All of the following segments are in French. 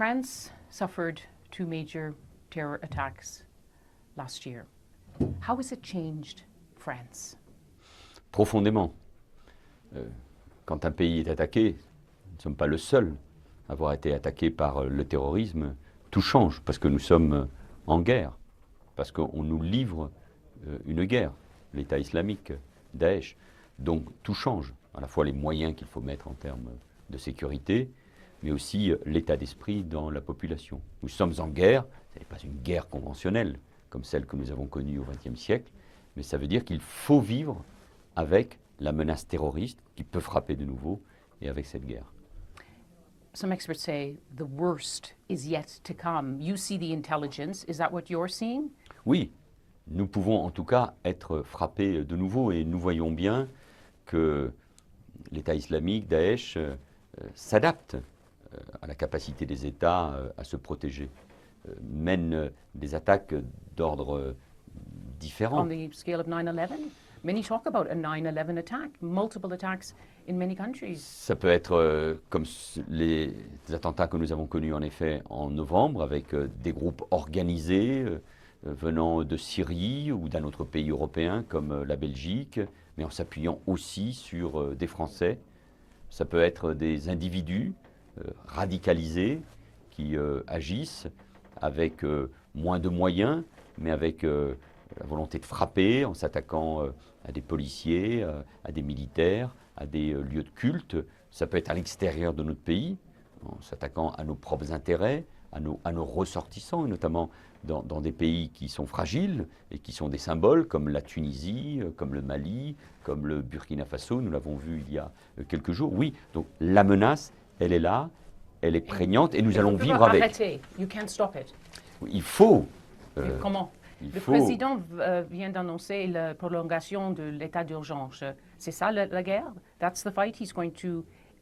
France suffered 2 major terror attacks last year. How has it changed France? Profondément. Quand un pays est attaqué, nous ne sommes pas le seul à avoir été attaqué par le terrorisme. Tout change parce que nous sommes en guerre, parce qu'on nous livre une guerre, l'État islamique, Daesh. Donc tout change, à la fois les moyens qu'il faut mettre en termes de sécurité, mais aussi l'état d'esprit dans la population. Nous sommes en guerre, ce n'est pas une guerre conventionnelle comme celle que nous avons connue au XXe siècle, mais ça veut dire qu'il faut vivre avec la menace terroriste qui peut frapper de nouveau et avec cette guerre. Some experts say the worst is yet to come. You see the intelligence. Is that what you're seeing? Oui, nous pouvons en tout cas être frappés de nouveau et nous voyons bien que l'État islamique, Daesh, s'adapte à la capacité des États à se protéger, mène des attaques d'ordre différent. On the scale of 9/11? Many talk about a 9/11 attack, multiple attacks in many countries. Ça peut être comme les attentats que nous avons connus en effet en novembre, avec des groupes organisés venant de Syrie ou d'un autre pays européen comme la Belgique, mais en s'appuyant aussi sur des Français. Ça peut être des individus radicalisés qui agissent avec moins de moyens, mais avec la volonté de frapper en s'attaquant à des policiers, à des militaires, à des lieux de culte. Ça peut être à l'extérieur de notre pays, en s'attaquant à nos propres intérêts, à nos ressortissants, et notamment dans des pays qui sont fragiles et qui sont des symboles, comme la Tunisie, comme le Mali, comme le Burkina Faso, nous l'avons vu il y a quelques jours. Oui, donc la menace, elle est là, elle est prégnante, et nous allons vivre avec. Arrêter. You can't stop it. Il faut. Comment? Le président vient d'annoncer la prolongation de l'état d'urgence. C'est ça la guerre? That's the fight.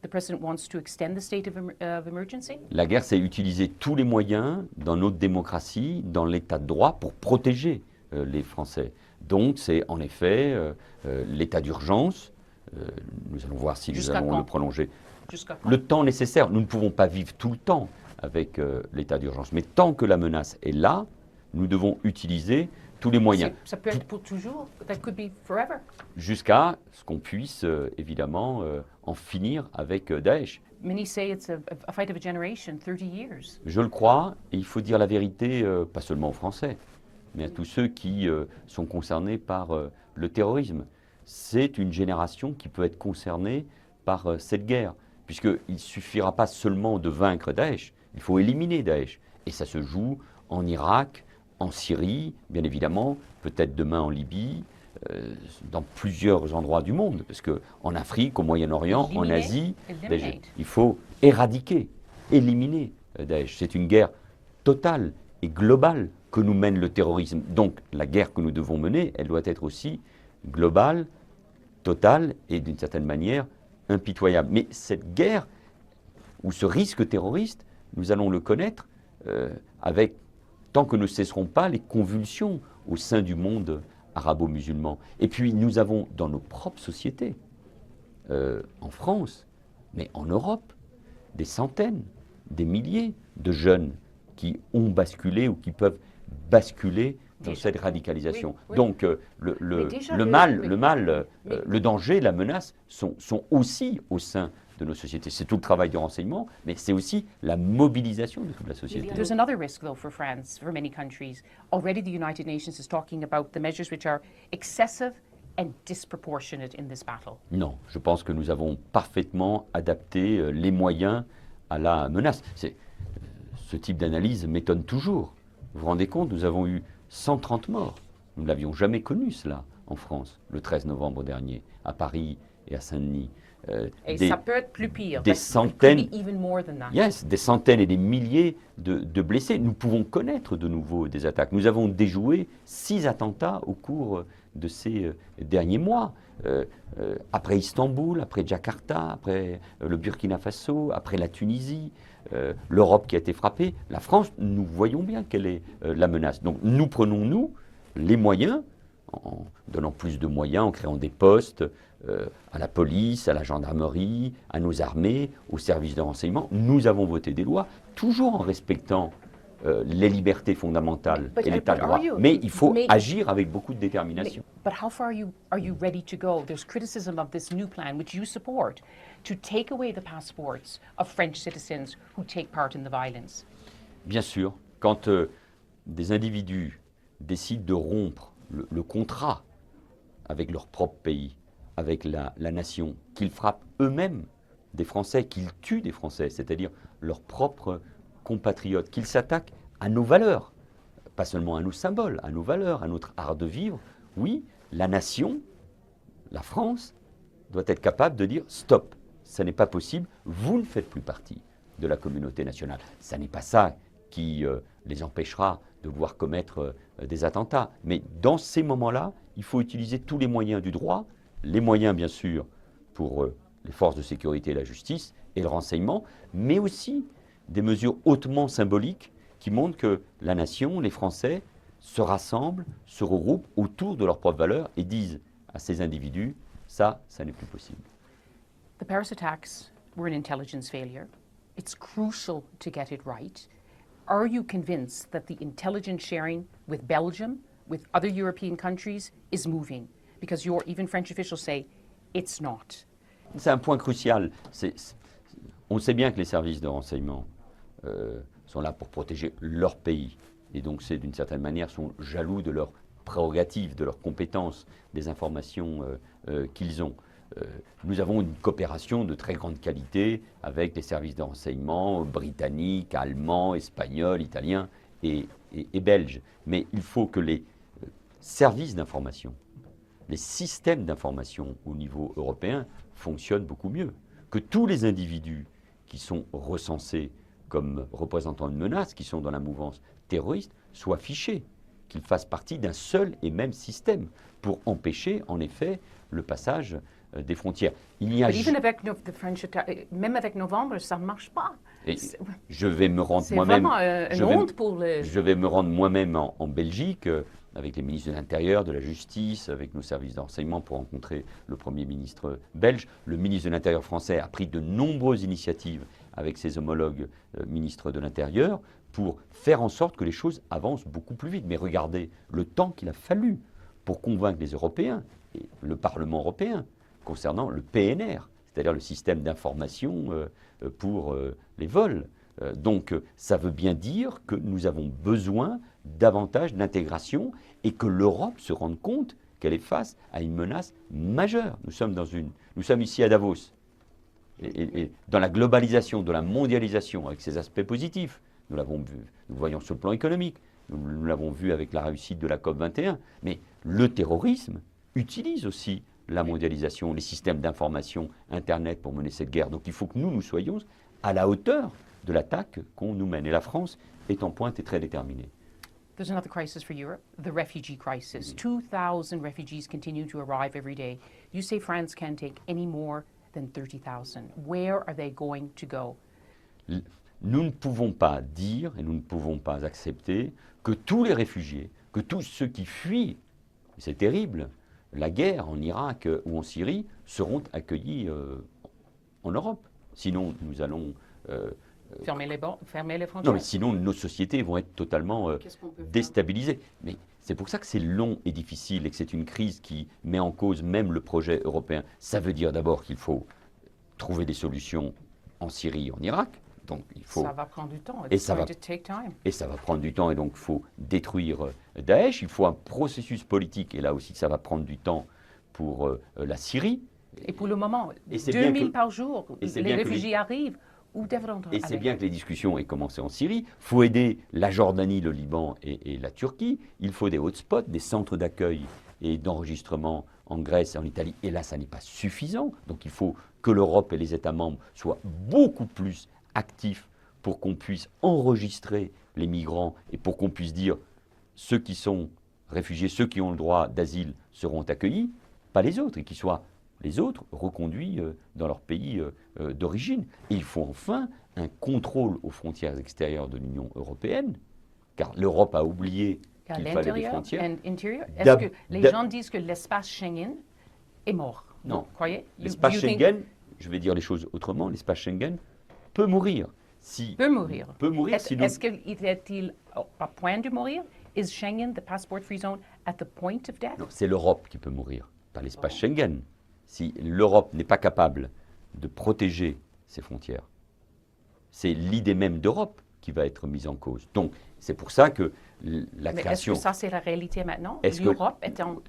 The president wants to extend the state of emergency? La guerre, c'est utiliser tous les moyens dans notre démocratie, dans l'état de droit, pour protéger les Français. Donc, c'est en effet l'état d'urgence. Nous allons voir si nous allons le prolonger. Jusqu'à quand? Le temps nécessaire. Nous ne pouvons pas vivre tout le temps avec l'état d'urgence. Mais tant que la menace est là, nous devons utiliser tous les moyens. Ça peut être pour toujours. That could be forever. Jusqu'à ce qu'on puisse, évidemment, en finir avec Daesh. Many say it's a fight of a generation, 30 years. Je le crois, et il faut dire la vérité, pas seulement aux Français, mais à tous ceux qui sont concernés par le terrorisme. C'est une génération qui peut être concernée par cette guerre, puisqu'il ne suffira pas seulement de vaincre Daesh, il faut éliminer Daesh. Et ça se joue en Irak, en Syrie, bien évidemment, peut-être demain en Libye, dans plusieurs endroits du monde, parce qu'en Afrique, au Moyen-Orient, en Asie, il faut éradiquer, éliminer Daesh. C'est une guerre totale et globale que nous mène le terrorisme. Donc la guerre que nous devons mener, elle doit être aussi globale, totale et d'une certaine manière impitoyable. Mais cette guerre, ou ce risque terroriste, nous allons le connaître avec, tant que ne cesseront pas les convulsions au sein du monde arabo-musulman. Et puis nous avons dans nos propres sociétés, en France, mais en Europe, des centaines, des milliers de jeunes qui ont basculé ou qui peuvent basculer dans cette radicalisation. Oui, oui. Donc le danger, la menace sont aussi au sein de nos sociétés. C'est tout le travail du renseignement, mais c'est aussi la mobilisation de toute la société. There's another risk, though, for France, for many countries. Already the United Nations is talking about the measures which are excessive and disproportionate in this battle. Non, je pense que nous avons parfaitement adapté les moyens à la menace. Ce type d'analyse m'étonne toujours. Vous vous rendez compte, nous avons eu 130 morts. Nous ne l'avions jamais connu, cela, en France, le 13 novembre dernier, à Paris et à Saint-Denis. Et ça peut être plus pire. Des centaines, des centaines et des milliers de blessés. Nous pouvons connaître de nouveau des attaques. Nous avons déjoué 6 attentats au cours de ces derniers mois. Après Istanbul, après Jakarta, après le Burkina Faso, après la Tunisie, l'Europe qui a été frappée. La France, nous voyons bien quelle est la menace. Donc nous prenons, nous, les moyens, en donnant plus de moyens, en créant des postes, à la police, à la gendarmerie, à nos armées, aux services de renseignement. Nous avons voté des lois, toujours en respectant les libertés fondamentales et l'état de droit. Mais il faut agir avec beaucoup de détermination. But how far are you ready to go? There's criticism of this new plan, which you support, to take away the passports of French citizens who take part in the violence. Bien sûr, quand des individus décident de rompre le contrat avec leur propre pays, avec la nation, qu'ils frappent eux-mêmes des Français, qu'ils tuent des Français, c'est-à-dire leurs propres compatriotes, qu'ils s'attaquent à nos valeurs, pas seulement à nos symboles, à nos valeurs, à notre art de vivre. Oui, la nation, la France, doit être capable de dire « stop, ça n'est pas possible, vous ne faites plus partie de la communauté nationale ». Ça n'est pas ça qui les empêchera de vouloir commettre des attentats. Mais dans ces moments-là, il faut utiliser tous les moyens du droit, les moyens bien sûr pour les forces de sécurité et la justice et le renseignement, mais aussi des mesures hautement symboliques qui montrent que la nation, les Français, se rassemblent, se regroupent autour de leurs propres valeurs et disent à ces individus, ça n'est plus possible. The Paris attacks were an intelligence failure. It's crucial to get it right. Are you convinced that the intelligence sharing with Belgium, with other European countries, is moving? Because even French officials say it's not. C'est un point crucial. On sait bien que les services de renseignement sont là pour protéger leur pays. Et donc, d'une certaine manière, sont jaloux de leurs prérogatives, de leurs compétences, des informations qu'ils ont. Nous avons une coopération de très grande qualité avec les services de renseignement britanniques, allemands, espagnols, italiens et belges. Mais il faut que les services d'information, les systèmes d'information au niveau européen fonctionnent beaucoup mieux. Que tous les individus qui sont recensés comme représentant une menace, qui sont dans la mouvance terroriste, soient fichés, qu'ils fassent partie d'un seul et même système pour empêcher, en effet, le passage des frontières. Il y a même avec novembre, ça ne marche pas. Je vais me rendre moi-même. Je vais me rendre moi-même en Belgique avec les ministres de l'Intérieur, de la Justice, avec nos services de renseignement pour rencontrer le Premier ministre belge. Le ministre de l'Intérieur français a pris de nombreuses initiatives avec ses homologues ministres de l'Intérieur pour faire en sorte que les choses avancent beaucoup plus vite. Mais regardez le temps qu'il a fallu pour convaincre les Européens et le Parlement européen concernant le PNR, c'est-à-dire le système d'information pour les vols. Donc ça veut bien dire que nous avons besoin davantage d'intégration et que l'Europe se rende compte qu'elle est face à une menace majeure. Nous sommes ici à Davos. Et dans la globalisation, de la mondialisation, avec ses aspects positifs, nous l'avons vu, nous le voyons sur le plan économique, nous l'avons vu avec la réussite de la COP21, mais le terrorisme utilise aussi la mondialisation, les systèmes d'information, Internet pour mener cette guerre. Donc il faut que nous soyons à la hauteur de l'attaque qu'on nous mène. Et la France est en pointe et très déterminée. There's another crisis for Europe, the refugee crisis. 2,000 refugees continue to arrive every day. You say France can't take any more than 30,000. Where are they going to go? Nous ne pouvons pas dire et nous ne pouvons pas accepter que tous les réfugiés, que tous ceux qui fuient, c'est terrible, la guerre en Irak ou en Syrie, seront accueillis en Europe. Sinon, nous allons fermer les frontières. Non, mais sinon, nos sociétés vont être totalement déstabilisées. Mais c'est pour ça que c'est long et difficile et que c'est une crise qui met en cause même le projet européen. Ça veut dire d'abord qu'il faut trouver des solutions en Syrie, en Irak. Donc, ça va prendre du temps. Et ça va prendre du temps et donc il faut détruire Daesh. Il faut un processus politique et là aussi ça va prendre du temps pour la Syrie. Et pour le moment, 2000 par jour, les réfugiés arrivent. Et c'est bien que les discussions aient commencé en Syrie. Il faut aider la Jordanie, le Liban et la Turquie. Il faut des hotspots, des centres d'accueil et d'enregistrement en Grèce et en Italie. Et là, ça n'est pas suffisant. Donc il faut que l'Europe et les États membres soient beaucoup plus actifs pour qu'on puisse enregistrer les migrants et pour qu'on puisse dire ceux qui sont réfugiés, ceux qui ont le droit d'asile seront accueillis, pas les autres, et qu'ils soient les autres reconduits dans leur pays d'origine. Et il faut enfin un contrôle aux frontières extérieures de l'Union européenne, car l'Europe a oublié qu'il fallait des frontières. Est-ce que les gens disent que l'espace Schengen est mort? Non. Vous croyez? L'espace You think- Schengen, je vais dire les choses autrement, l'espace Schengen peut mourir. peut mourir. Peut mourir si nous... Est-ce qu'il est-il à point de mourir? Is Schengen, the passport-free zone, at the point of death? Non, c'est l'Europe qui peut mourir, pas l'espace Schengen. Si l'Europe n'est pas capable de protéger ses frontières, c'est l'idée même d'Europe qui va être mise en cause. Donc, c'est pour ça que la Mais création... est-ce que ça, c'est la réalité maintenant? Est-ce que- L'Europe est en...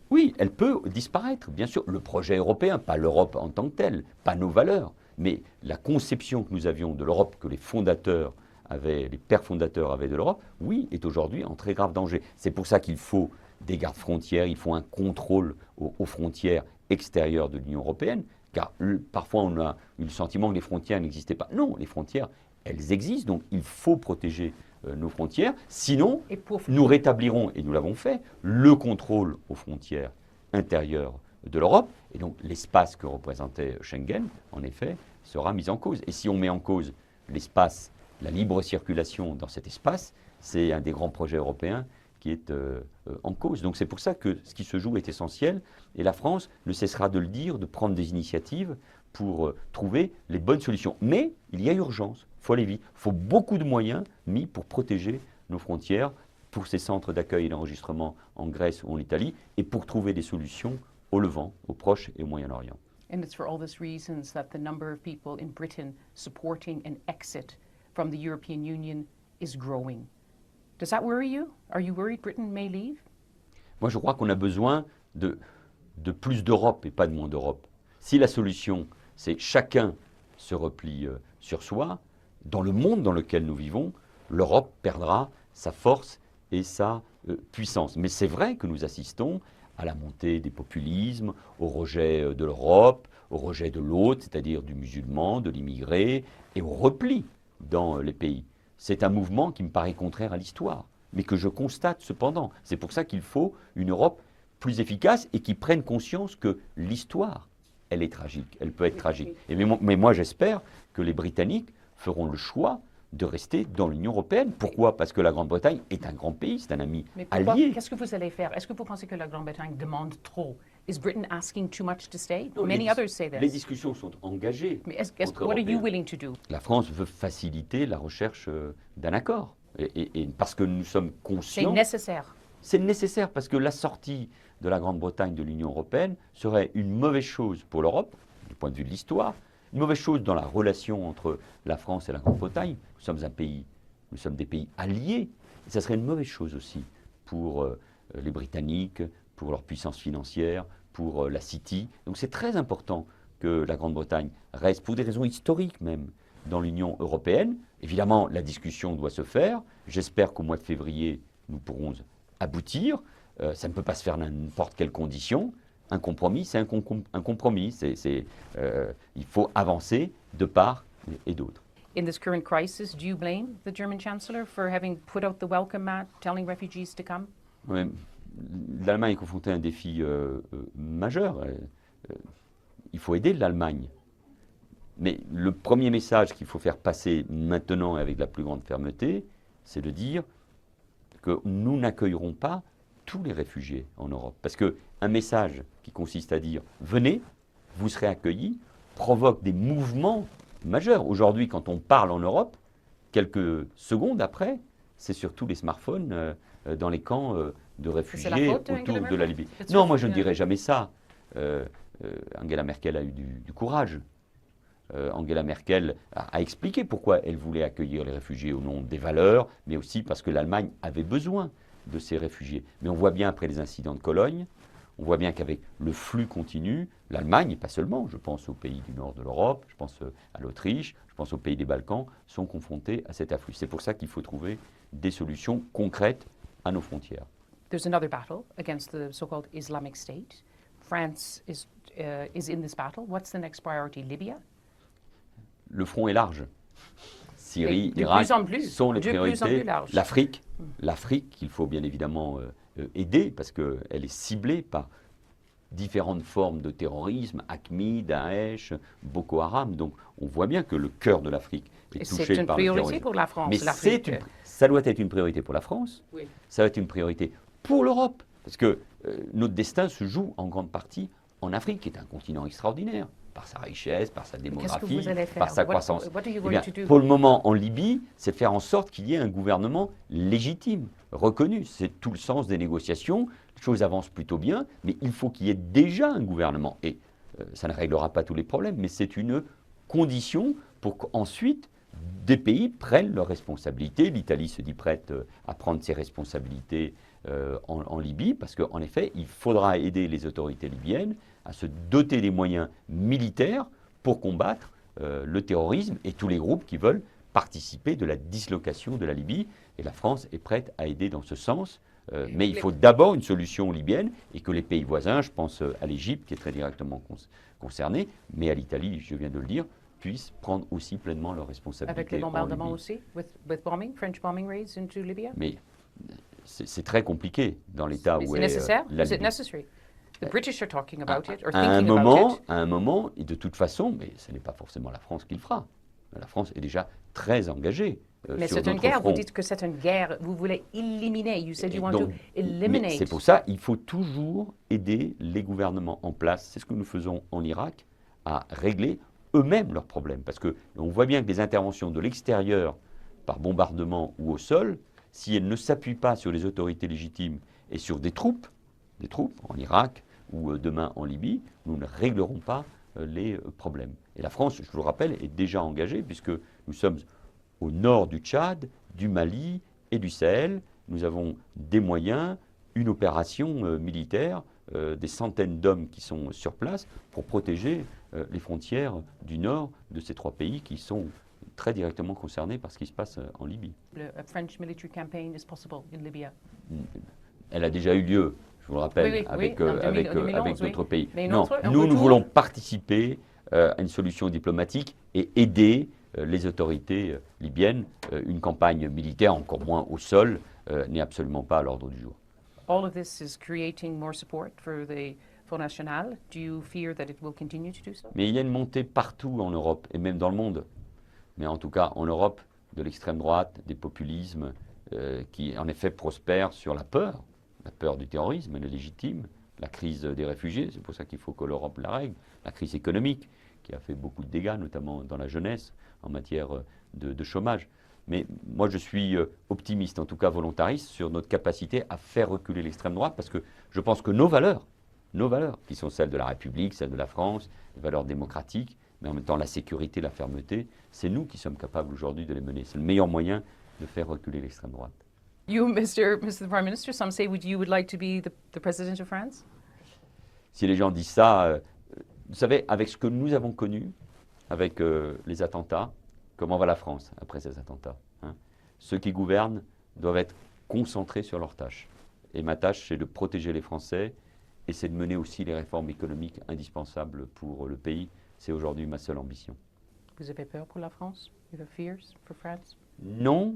oui, elle peut disparaître, bien sûr. Le projet européen, pas l'Europe en tant que telle, pas nos valeurs, mais la conception que nous avions de l'Europe, que les fondateurs avaient, les pères fondateurs avaient de l'Europe, oui, est aujourd'hui en très grave danger. C'est pour ça qu'il faut des gardes-frontières, il faut un contrôle aux frontières extérieures de l'Union européenne, car parfois on a eu le sentiment que les frontières n'existaient pas. Non, les frontières, elles existent, donc il faut protéger nos frontières. Sinon, Et pour... nous rétablirons, et nous l'avons fait, le contrôle aux frontières intérieures de l'Europe. Et donc l'espace que représentait Schengen, en effet, sera mis en cause. Et si on met en cause l'espace, la libre circulation dans cet espace, c'est un des grands projets européens qui est en cause. Donc c'est pour ça que ce qui se joue est essentiel. Et la France ne cessera de le dire, de prendre des initiatives pour trouver les bonnes solutions. Mais il y a urgence, il faut aller vite. Il faut beaucoup de moyens mis pour protéger nos frontières, pour ces centres d'accueil et d'enregistrement en Grèce ou en Italie, et pour trouver des solutions au Levant, au Proche et au Moyen-Orient. And it's for all these reasons that the number of people in Britain supporting an exit from the European Union is growing. Does that worry you? Are you worried Britain may leave? Moi, je crois qu'on a besoin de plus d'Europe et pas de moins d'Europe. Si la solution, c'est chacun se replie sur soi, dans le monde dans lequel nous vivons, l'Europe perdra sa force et sa puissance. Mais c'est vrai que nous assistons à la montée des populismes, au rejet de l'Europe, au rejet de l'autre, c'est-à-dire du musulman, de l'immigré, et au repli dans les pays. C'est un mouvement qui me paraît contraire à l'histoire, mais que je constate cependant. C'est pour ça qu'il faut une Europe plus efficace et qui prenne conscience que l'histoire, elle est tragique, elle peut être tragique. Mais moi, j'espère que les Britanniques feront le choix de rester dans l'Union européenne. Pourquoi? Parce que la Grande-Bretagne est un grand pays, c'est un ami Mais pourquoi? allié. Qu'est-ce que vous allez faire? Est-ce que vous pensez que la Grande-Bretagne demande trop? Is Britain asking too much to stay? Non, Many others say les this. discussions sont engagées. Mais entre what are you Européens. willing to do? La France veut faciliter la recherche d'un accord. Et parce que nous sommes C'est conscients... nécessaire. C'est nécessaire parce que la sortie de la Grande-Bretagne de l'Union européenne serait une mauvaise chose pour l'Europe, du point de vue de l'histoire, une mauvaise chose dans la relation entre la France et la Grande-Bretagne. Nous sommes nous sommes des pays alliés. Et ça serait une mauvaise chose aussi pour les Britanniques, pour leur puissance financière, pour la City. Donc c'est très important que la Grande-Bretagne reste, pour des raisons historiques même, dans l'Union européenne. Évidemment, la discussion doit se faire. J'espère qu'au mois de février, nous pourrons aboutir. Ça ne peut pas se faire dans n'importe quelle condition. Un compromis, c'est un compromis. Il faut avancer de part et d'autre. In this current crisis, do you blame the German Chancellor for having put out the welcome mat, telling refugees to come? Ouais, l'Allemagne est confrontée à un défi majeur. Il faut aider l'Allemagne. Mais le premier message qu'il faut faire passer maintenant et avec la plus grande fermeté, c'est de dire que nous n'accueillerons pas tous les réfugiés en Europe. Parce qu'un message qui consiste à dire « venez, vous serez accueillis » provoque des mouvements majeurs. Aujourd'hui, quand on parle en Europe, quelques secondes après, c'est surtout les smartphones dans les camps de réfugiés faute de autour Angela de la Merkel? Libye. Non, moi je ne dirais jamais ça. Angela Merkel a eu du courage. Angela Merkel a expliqué pourquoi elle voulait accueillir les réfugiés au nom des valeurs, mais aussi parce que l'Allemagne avait besoin de ces réfugiés. Mais on voit bien après les incidents de Cologne, on voit bien qu'avec le flux continu, l'Allemagne, et pas seulement, je pense aux pays du nord de l'Europe, je pense à l'Autriche, je pense aux pays des Balkans, sont confrontés à cet afflux. C'est pour ça qu'il faut trouver des solutions concrètes à nos frontières. There's another battle against the so-called Islamic State. France is in this battle. What's the next priority? Libya? Le front est large. Syrie, De plus Irak en plus, sont les de plus en priorités. plus large. L'Afrique, il faut bien évidemment aider parce qu'elle est ciblée par différentes formes de terrorisme, AQMI, Daesh, Boko Haram. Donc on voit bien que le cœur de l'Afrique est touché C'est une par le priorité terrorisme. pour la France, Mais l'Afrique. ça doit être une priorité pour la France, Oui. ça doit être une priorité pour l'Europe, parce que notre destin se joue en grande partie en Afrique, qui est un continent extraordinaire, par sa richesse, par sa Qu'est-ce que démographie, vous allez faire? par sa croissance. What are you Eh going bien, to do? pour le moment, en Libye, c'est de faire en sorte qu'il y ait un gouvernement légitime, reconnu. C'est tout le sens des négociations. Les choses avancent plutôt bien, mais il faut qu'il y ait déjà un gouvernement. Et ça ne réglera pas tous les problèmes, mais c'est une condition pour qu'ensuite des pays prennent leurs responsabilités. L'Italie se dit prête à prendre ses responsabilités en Libye, parce qu'en effet, il faudra aider les autorités libyennes à se doter des moyens militaires pour combattre le terrorisme et tous les groupes qui veulent participer de la dislocation de la Libye. Et la France est prête à aider dans ce sens. Mais il faut d'abord une solution libyenne et que les pays voisins, je pense à l'Égypte qui est très directement concernée, mais à l'Italie, je viens de le dire, puissent prendre aussi pleinement leurs responsabilités. Avec les bombardements en Libye. aussi, with bombing, French bombing raids into Libya? Mais c'est très compliqué dans l'état où C'est est nécessaire? la Is it Libye. necessary? The British are talking about it, or À un thinking about it. moment, et de toute façon, mais ce n'est pas forcément la France qui le fera. La France est déjà très engagée Mais sur c'est une notre guerre, front. vous dites que c'est une guerre, vous voulez éliminer. You said Et you want donc, to mais eliminate. c'est pour ça il faut toujours aider les gouvernements en place. C'est ce que nous faisons en Irak, à régler eux-mêmes leurs problèmes. Parce qu'on voit bien que les interventions de l'extérieur, par bombardement ou au sol, si elles ne s'appuient pas sur les autorités légitimes et sur des troupes en Irak ou demain en Libye, nous ne réglerons pas les problèmes. Et la France, je vous le rappelle, est déjà engagée puisque nous sommes au nord du Tchad, du Mali et du Sahel. Nous avons des moyens, une opération militaire, des centaines d'hommes qui sont sur place pour protéger les frontières du nord de ces trois pays qui sont très directement concernés par ce qui se passe en Libye. A French military campaign is possible in Libya. Elle a déjà eu lieu, je vous le rappelle, Oui, oui, avec, oui, en avec 2011, avec d'autres pays. Mais une Non, autre, un nous retour? voulons participer à une solution diplomatique et aider les autorités libyennes. Une campagne militaire, encore moins au sol, n'est absolument pas à l'ordre du jour. All of this is creating more support for the Front National. Do you fear that it will continue to do so? Mais il y a une montée partout en Europe et même dans le monde. Mais en tout cas, en Europe, de l'extrême droite, des populismes qui, en effet, prospèrent sur la peur du terrorisme, elle est légitime, la crise des réfugiés, c'est pour ça qu'il faut que l'Europe la règle, la crise économique, qui a fait beaucoup de dégâts, notamment dans la jeunesse, en matière de chômage. Mais moi, je suis optimiste, en tout cas volontariste, sur notre capacité à faire reculer l'extrême droite, parce que je pense que nos valeurs, qui sont celles de la République, celles de la France, les valeurs démocratiques, mais en même temps la sécurité, la fermeté, c'est nous qui sommes capables aujourd'hui de les mener. C'est le meilleur moyen de faire reculer l'extrême droite. You, Mr. Prime Minister, some say you would like to be the President of France? Si les gens disent ça, vous savez, avec ce que nous avons connu, avec les attentats, comment va la France après ces attentats, hein? Ceux qui gouvernent doivent être concentrés sur leurs tâches. Et ma tâche, c'est de protéger les Français et c'est de mener aussi les réformes économiques indispensables pour le pays. C'est aujourd'hui ma seule ambition. Vous avez peur pour la France? You have fears for France? Non,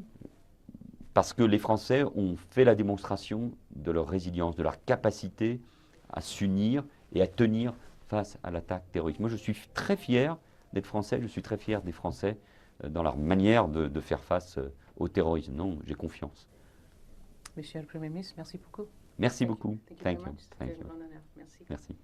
parce que les Français ont fait la démonstration de leur résilience, de leur capacité à s'unir et à tenir face à l'attaque terroriste. Moi, je suis très fier d'être Français, je suis très fier des Français dans leur manière de faire face au terrorisme. Non, j'ai confiance. Monsieur le Premier ministre, merci beaucoup. Merci beaucoup. Thank you. Thank you. Merci. Merci.